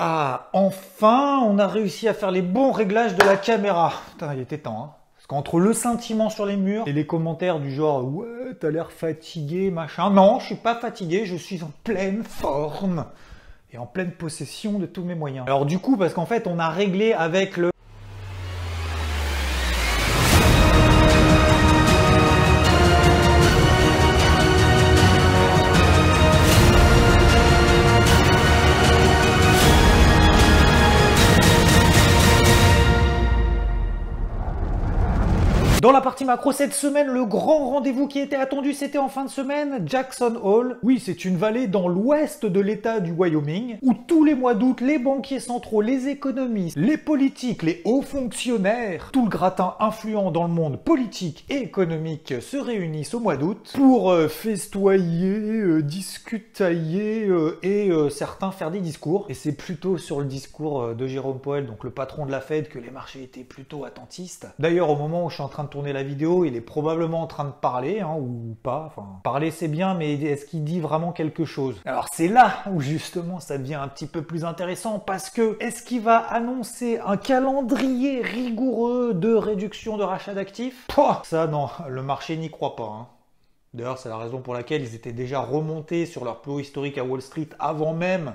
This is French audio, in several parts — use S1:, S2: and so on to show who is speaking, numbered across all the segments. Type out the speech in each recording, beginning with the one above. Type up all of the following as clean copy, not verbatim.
S1: Ah, enfin, on a réussi à faire les bons réglages de la caméra. Putain, il était temps, hein. Parce qu'entre le scintillement sur les murs et les commentaires du genre « Ouais, t'as l'air fatigué, machin ». Non, je suis pas fatigué, je suis en pleine forme et en pleine possession de tous mes moyens. Alors du coup, parce qu'en fait, on a réglé avec le... Dans la partie macro, cette semaine, le grand rendez-vous qui était attendu, c'était en fin de semaine, Jackson Hole. Oui, c'est une vallée dans l'ouest de l'état du Wyoming, où tous les mois d'août, les banquiers centraux, les économistes, les politiques, les hauts fonctionnaires, tout le gratin influent dans le monde politique et économique se réunissent au mois d'août pour festoyer, discutailler et certains faire des discours. Et c'est plutôt sur le discours de Jérôme Powell, donc le patron de la Fed, que les marchés étaient plutôt attentistes. D'ailleurs, au moment où je suis en train de tourner la vidéo, il est probablement en train de parler, hein, ou pas. Enfin, parler c'est bien, mais est-ce qu'il dit vraiment quelque chose? Alors c'est là où justement ça devient un petit peu plus intéressant, parce que est-ce qu'il va annoncer un calendrier rigoureux de réduction de rachat d'actifs? Ça non, le marché n'y croit pas, hein. D'ailleurs, c'est la raison pour laquelle ils étaient déjà remontés sur leur plus haut historique à Wall Street avant même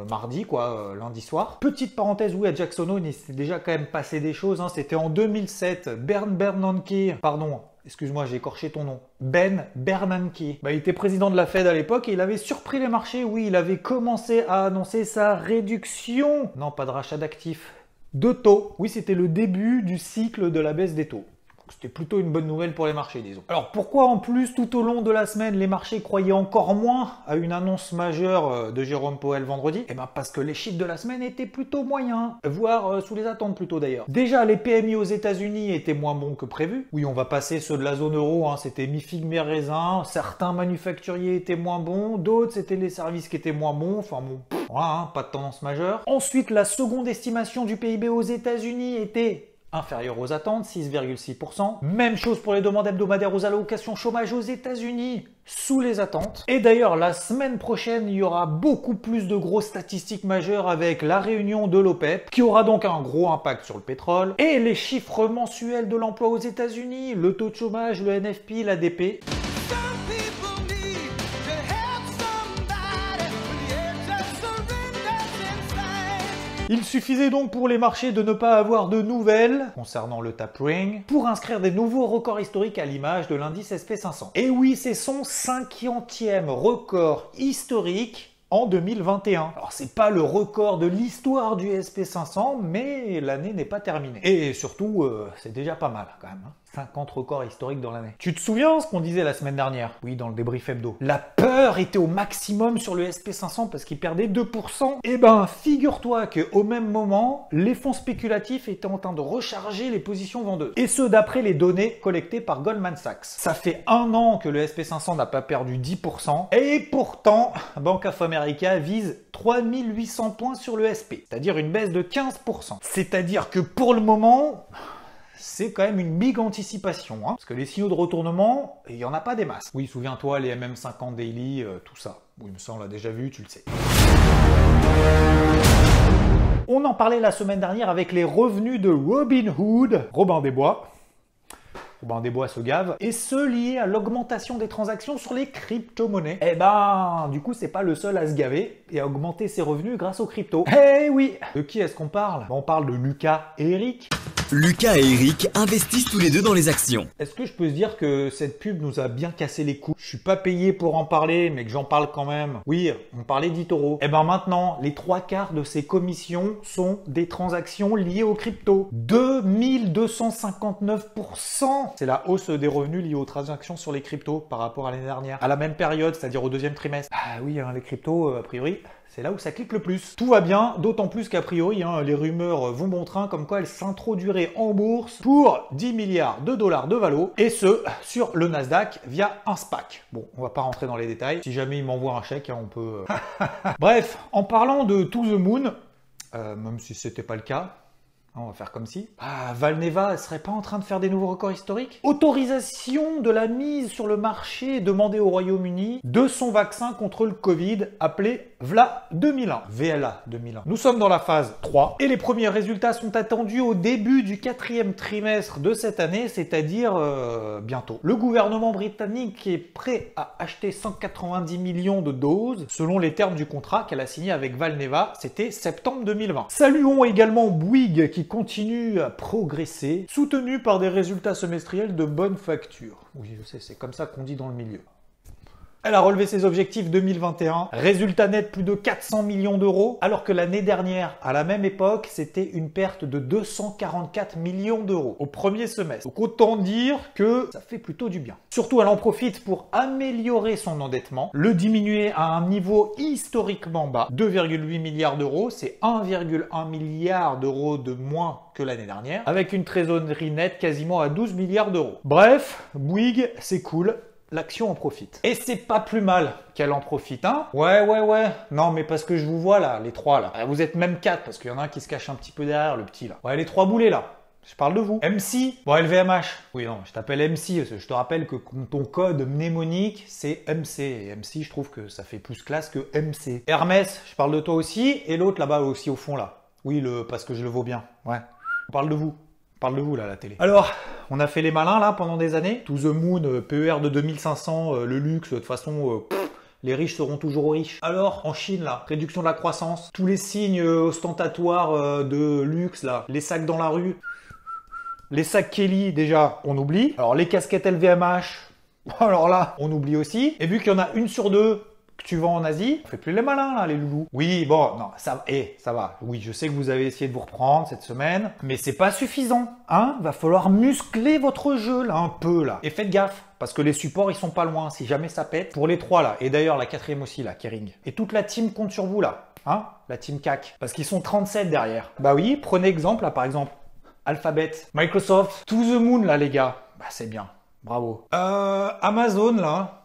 S1: mardi, quoi, lundi soir. Petite parenthèse, oui, à Jackson Hole, il s'est déjà quand même passé des choses, hein. C'était en 2007, excuse-moi, j'ai écorché ton nom. Ben Bernanke. Il était président de la Fed à l'époque et il avait surpris les marchés. Oui, il avait commencé à annoncer sa réduction. Non, pas de rachat d'actifs. De taux. Oui, c'était le début du cycle de la baisse des taux. C'était plutôt une bonne nouvelle pour les marchés, disons. Alors pourquoi en plus, tout au long de la semaine, les marchés croyaient encore moins à une annonce majeure de Jérôme Powell vendredi? Eh bien parce que les chiffres de la semaine étaient plutôt moyens, voire sous les attentes plutôt d'ailleurs. Déjà, les PMI aux États-Unis étaient moins bons que prévu. Oui, on va passer ceux de la zone euro, hein, c'était mi-figue, mi-raisin. Certains manufacturiers étaient moins bons, d'autres c'était les services qui étaient moins bons. Enfin bon, voilà, hein, pas de tendance majeure. Ensuite, la seconde estimation du PIB aux États-Unis était inférieur aux attentes, 6,6%. Même chose pour les demandes hebdomadaires aux allocations chômage aux États-Unis, sous les attentes. Et d'ailleurs, la semaine prochaine, il y aura beaucoup plus de grosses statistiques majeures avec la réunion de l'OPEP, qui aura donc un gros impact sur le pétrole, et les chiffres mensuels de l'emploi aux États-Unis, le taux de chômage, le NFP, l'ADP. Il suffisait donc pour les marchés de ne pas avoir de nouvelles concernant le tapering pour inscrire des nouveaux records historiques à l'image de l'indice SP500. Et oui, c'est son 50e record historique en 2021. Alors c'est pas le record de l'histoire du SP500, mais l'année n'est pas terminée. Et surtout, c'est déjà pas mal quand même, hein. 50 records historiques dans l'année. Tu te souviens ce qu'on disait la semaine dernière? Oui, dans le débrief hebdo. La peur était au maximum sur le SP500 parce qu'il perdait 2%. Eh ben, figure-toi qu'au même moment, les fonds spéculatifs étaient en train de recharger les positions vendeuses. Et ce, d'après les données collectées par Goldman Sachs. Ça fait un an que le SP500 n'a pas perdu 10%. Et pourtant, Bank of America vise 3800 points sur le SP. C'est-à-dire une baisse de 15%. C'est-à-dire que pour le moment... c'est quand même une big anticipation, hein, parce que les signaux de retournement, il n'y en a pas des masses. Oui, souviens-toi, les MM50 Daily, tout ça. Oui, mais ça, on l'a déjà vu, tu le sais. On en parlait la semaine dernière avec les revenus de Robinhood, Robin des Bois. Robin des Bois se gave, et ceux liés à l'augmentation des transactions sur les crypto-monnaies. Eh ben, du coup, c'est pas le seul à se gaver et à augmenter ses revenus grâce aux cryptos. Eh oui! De qui est-ce qu'on parle? On parle de Lucas et Eric.
S2: Lucas et Eric investissent tous les deux dans les actions.
S1: Est-ce que je peux se dire que cette pub nous a bien cassé les couilles? Je suis pas payé pour en parler, mais que j'en parle quand même. Oui, on parlait d'eToro. Et ben maintenant, les 3/4 de ces commissions sont des transactions liées aux cryptos. 2259%! C'est la hausse des revenus liés aux transactions sur les cryptos par rapport à l'année dernière. À la même période, c'est-à-dire au deuxième trimestre. Ah oui, hein, les cryptos, a priori... c'est là où ça clique le plus. Tout va bien, d'autant plus qu'a priori, hein, les rumeurs vont bon train comme quoi elles s'introduiraient en bourse pour 10 milliards de dollars de valo, et ce, sur le Nasdaq via un SPAC. Bon, on va pas rentrer dans les détails. Si jamais il m'envoie un chèque, hein, on peut... Bref, en parlant de To The Moon, même si c'était pas le cas, On va faire comme si. Ah, Valneva, elle serait pas en train de faire des nouveaux records historiques? Autorisation de la mise sur le marché demandée au Royaume-Uni de son vaccin contre le Covid appelé VLA 2001. VLA 2001. Nous sommes dans la phase 3 et les premiers résultats sont attendus au début du 4e trimestre de cette année, c'est-à-dire bientôt. Le gouvernement britannique est prêt à acheter 190 millions de doses selon les termes du contrat qu'elle a signé avec Valneva, c'était septembre 2020. Saluons également Bouygues qui continue à progresser, soutenu par des résultats semestriels de bonne facture. Oui, je sais, c'est comme ça qu'on dit dans le milieu. Elle a relevé ses objectifs 2021, résultat net plus de 400 millions d'euros, alors que l'année dernière, à la même époque, c'était une perte de 244 millions d'euros au premier semestre. Donc autant dire que ça fait plutôt du bien. Surtout, elle en profite pour améliorer son endettement, le diminuer à un niveau historiquement bas, 2,8 milliards d'euros, c'est 1,1 milliard d'euros de moins que l'année dernière, avec une trésorerie nette quasiment à 12 milliards d'euros. Bref, Bouygues, c'est cool. L'action en profite. Et c'est pas plus mal qu'elle en profite, hein? Ouais. Non, mais parce que je vous vois là, les trois là. Vous êtes même 4, parce qu'il y en a un qui se cache un petit peu derrière, le petit là. Ouais, les 3 boulets là. Je parle de vous. MC. Bon, LVMH. Oui, non, je t'appelle MC, parce que je te rappelle que ton code mnémonique, c'est MC. Et MC, je trouve que ça fait plus classe que MC. Hermès, je parle de toi aussi. Et l'autre là-bas aussi au fond là. Oui, parce que je le vaux bien. Ouais. On parle de vous. On parle de vous là à la télé. Alors, on a fait les malins là pendant des années. To the Moon, PER de 2500, le luxe, de toute façon, les riches seront toujours riches. Alors, en Chine là, réduction de la croissance, tous les signes ostentatoires de luxe là, les sacs dans la rue, les sacs Kelly déjà, on oublie. Alors les casquettes LVMH, alors là, on oublie aussi. Et vu qu'il y en a une sur deux que tu vends en Asie, on fait plus les malins là, les loulous. Oui, bon, non, ça va. Oui, je sais que vous avez essayé de vous reprendre cette semaine, mais c'est pas suffisant, hein. Va falloir muscler votre jeu là, un peu là. Et faites gaffe, parce que les supports ils sont pas loin, si jamais ça pète. Pour les 3 là, et d'ailleurs la 4e aussi là, Kering. Et toute la team compte sur vous là, hein, la team CAC. Parce qu'ils sont 37 derrière. Bah oui, prenez exemple là par exemple, Alphabet, Microsoft, To the Moon là les gars. Bah c'est bien, bravo. Amazon là.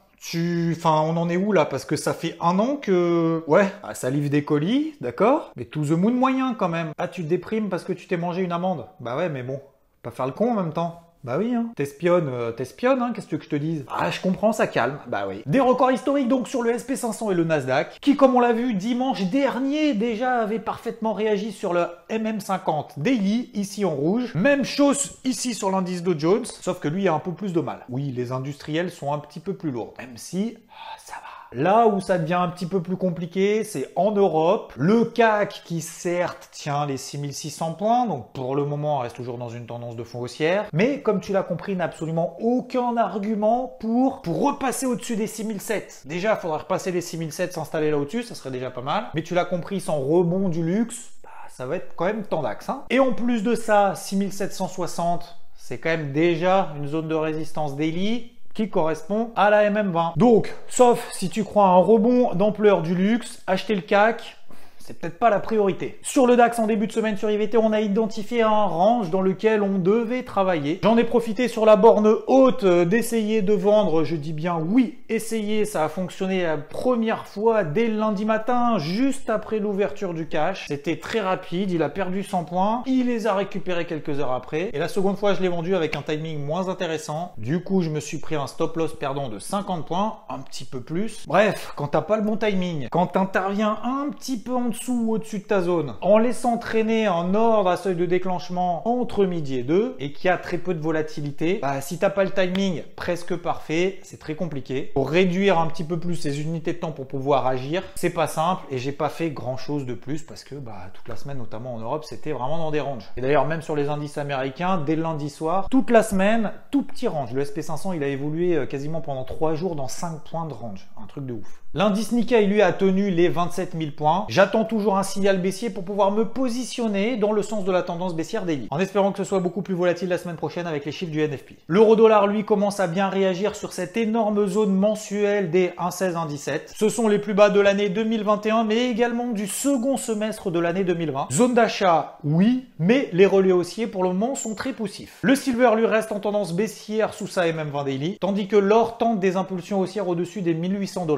S1: On en est où là? Parce que ça fait 1 an que... Ouais, ça livre des colis, d'accord? Mais To the Moon moyen quand même. Ah, tu te déprimes parce que tu t'es mangé une amende? Bah ouais, mais bon, pas faire le con en même temps. Bah oui, hein. T'espionnes, hein, qu'est-ce que je te dise? Ah, je comprends, ça calme. Bah oui. Des records historiques donc sur le SP500 et le Nasdaq, qui comme on l'a vu dimanche dernier déjà avait parfaitement réagi sur le MM50 Daily, ici en rouge. Même chose ici sur l'indice Dow Jones, sauf que lui a un peu plus de mal. Oui, les industriels sont un petit peu plus lourds, même si ça va. Là où ça devient un petit peu plus compliqué, c'est en Europe. Le CAC qui certes tient les 6600 points, donc pour le moment reste toujours dans une tendance de fond haussière. Mais comme tu l'as compris, n'a absolument aucun argument pour repasser au-dessus des 6007. Déjà, il faudrait repasser les 6007, s'installer là au-dessus, ça serait déjà pas mal. Mais tu l'as compris, sans rebond du luxe, ça va être quand même tendax, hein. Et en plus de ça, 6760, c'est quand même déjà une zone de résistance daily qui correspond à la MM20. Donc, sauf si tu crois à un rebond d'ampleur du luxe, acheter le CAC, c'est peut-être pas la priorité. Sur le DAX en début de semaine sur IVT, on a identifié un range dans lequel on devait travailler. J'en ai profité sur la borne haute d'essayer de vendre. Je dis bien oui, essayer, ça a fonctionné la première fois dès le lundi matin, juste après l'ouverture du cash. C'était très rapide, il a perdu 100 points, il les a récupérés quelques heures après. Et la seconde fois, je l'ai vendu avec un timing moins intéressant. Du coup, je me suis pris un stop loss perdant de 50 points, un petit peu plus. Bref, quand t'as pas le bon timing, quand t'interviens un petit peu en dessous ou au-dessus de ta zone, en laissant traîner un ordre à seuil de déclenchement entre midi et 2 et qui a très peu de volatilité, bah, si t'as pas le timing presque parfait, c'est très compliqué. Pour réduire un petit peu plus ces unités de temps pour pouvoir agir, c'est pas simple et j'ai pas fait grand chose de plus parce que toute la semaine, notamment en Europe, c'était vraiment dans des ranges. Et d'ailleurs, même sur les indices américains, dès le lundi soir, toute la semaine, tout petit range. Le SP500, il a évolué quasiment pendant 3 jours dans 5 points de range. Un truc de ouf. L'indice Nikkei, lui, a tenu les 27 000 points. J'attends toujours un signal baissier pour pouvoir me positionner dans le sens de la tendance baissière daily, en espérant que ce soit beaucoup plus volatile la semaine prochaine avec les chiffres du NFP. L'euro-dollar, lui, commence à bien réagir sur cette énorme zone mensuelle des 1,16-1,17. Ce sont les plus bas de l'année 2021, mais également du second semestre de l'année 2020. Zone d'achat, oui, mais les relais haussiers, pour le moment, sont très poussifs. Le silver, lui, reste en tendance baissière sous sa MM20 daily, tandis que l'or tente des impulsions haussières au-dessus des 1800 $.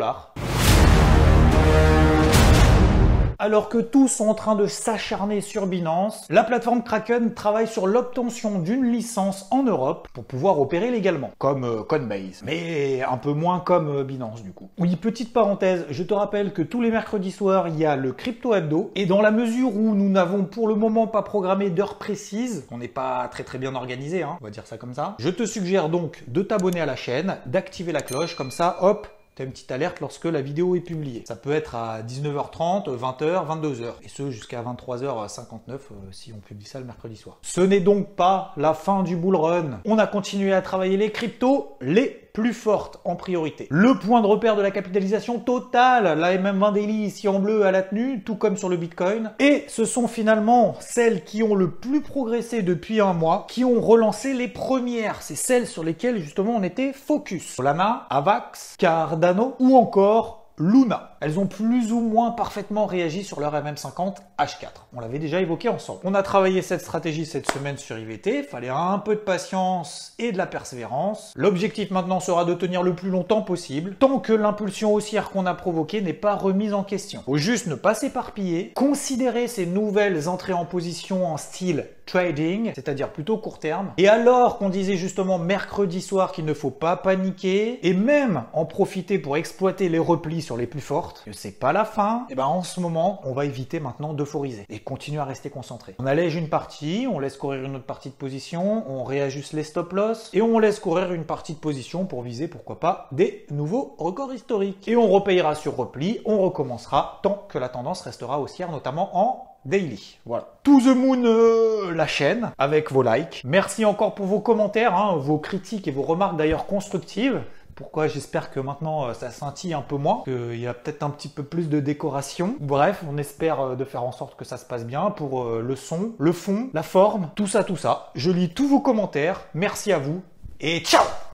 S1: Alors que tous sont en train de s'acharner sur Binance, la plateforme Kraken travaille sur l'obtention d'une licence en Europe pour pouvoir opérer légalement, comme Coinbase, mais un peu moins comme Binance du coup. Oui, petite parenthèse, je te rappelle que tous les mercredis soirs, il y a le Crypto Hebdo, et dans la mesure où nous n'avons pour le moment pas programmé d'heure précise, on n'est pas très bien organisé, hein, on va dire ça comme ça, je te suggère donc de t'abonner à la chaîne, d'activer la cloche, comme ça, hop, t'as une petite alerte lorsque la vidéo est publiée. Ça peut être à 19h30, 20h, 22h. Et ce jusqu'à 23h59 si on publie ça le mercredi soir. Ce n'est donc pas la fin du bull run. On a continué à travailler les cryptos, les plus fortes en priorité. Le point de repère de la capitalisation totale, la MM20 Daily ici en bleu à la tenue, tout comme sur le Bitcoin. Et ce sont finalement celles qui ont le plus progressé depuis un mois, qui ont relancé les premières. C'est celles sur lesquelles justement on était focus. Solana, Avax, Cardano ou encore Luna. Elles ont plus ou moins parfaitement réagi sur leur MM50 H4. On l'avait déjà évoqué ensemble. On a travaillé cette stratégie cette semaine sur IVT. Fallait un peu de patience et de la persévérance. L'objectif maintenant sera de tenir le plus longtemps possible, tant que l'impulsion haussière qu'on a provoquée n'est pas remise en question. Faut juste ne pas s'éparpiller, considérer ces nouvelles entrées en position en style trading, c'est-à-dire plutôt court terme. Et alors qu'on disait justement mercredi soir qu'il ne faut pas paniquer, et même en profiter pour exploiter les replis sur les plus fortes, que c'est pas la fin, et ben en ce moment, on va éviter maintenant d'euphoriser et continuer à rester concentré. On allège une partie, on laisse courir une autre partie de position, on réajuste les stop loss, et on laisse courir une partie de position pour viser, pourquoi pas, des nouveaux records historiques. Et on repayera sur repli, on recommencera tant que la tendance restera haussière, notamment en daily. Voilà. To the moon, la chaîne, avec vos likes. Merci encore pour vos commentaires, hein, vos critiques et vos remarques d'ailleurs constructives. Pourquoi j'espère que maintenant ça scintille un peu moins, qu'il y a peut-être un petit peu plus de décoration. Bref, on espère de faire en sorte que ça se passe bien pour le son, le fond, la forme, tout ça. Je lis tous vos commentaires. Merci à vous et ciao!